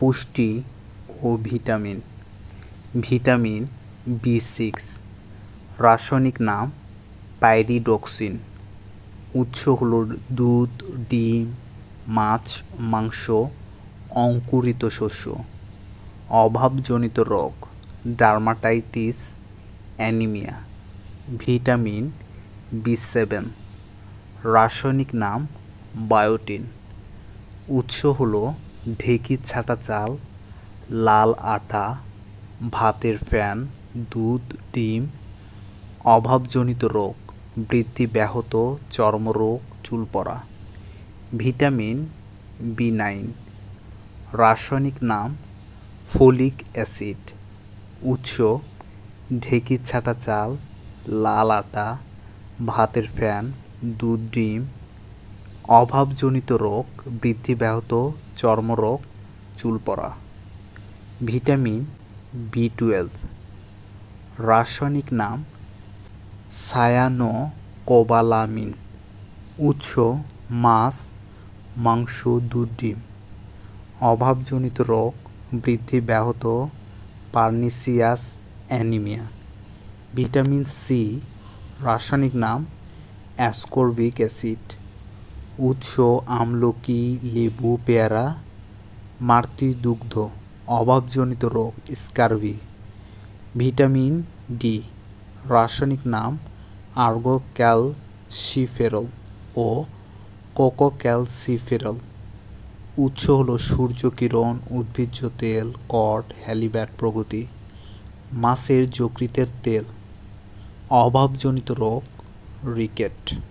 পুষ্টি ও vitamin. Vitamin B6। রাসায়নিক নাম পাইরিডক্সিন। উৎস হলো দুধ, ডিম, মাছ, মাংস, অঙ্কুরিত শস্য। অভাবজনিত রোগ ডার্মাটাইটিস, অ্যানিমিয়া। Vitamin B7। রাসায়নিক নাম বায়োটিন। উৎস হলো ঢেঁকি ছাঁটা চাল, লাল আটা, ভাতের ফ্যান, দুধ, ডিম। অভাবজনিত রোগ বৃদ্ধি ব্যাহত, চর্মরোগ, চুল পড়া। Vitamin B9। রাসায়নিক নাম ফলিক অ্যাসিড। উৎস ঢেঁকি ছাঁটা চাল, লাল আটা, ভাতের ফ্যান, দুধ, ডিম। অভাবজনিত রোগ বৃদ্ধি ব্যাহত, চর্মরোগ, চুল পড়া। Vitamin B12। রাসায়নিক নাম সায়ানোকোবালামিন। উৎস মাছ, মাংস, দুধ, ডিম। অভাবজনিত রোগ বৃদ্ধি ব্যাহত, পার্নিসিয়াস, অ্যানিমিয়া। Vitamin C. রাসায়নিক নাম অ্যাসকর্বিক অ্যাসিড। উৎস আমলকি, লেবু, পেয়ারা, মাতৃদুগ্ধ। অভাবজনিত রোগ স্কারভি। Vitamin D. রাসায়নিক নাম আর্গোক্যালসিফেরল ও কোকোক্যালসিফেরল। উৎস হলো সূর্যকিরণ, উদ্ভিজ্জ তেল, কড, হ্যালিব্যাট প্রভৃতি। মাছের যকৃতের তেল। অভাবজনিত রোগ রিকেট।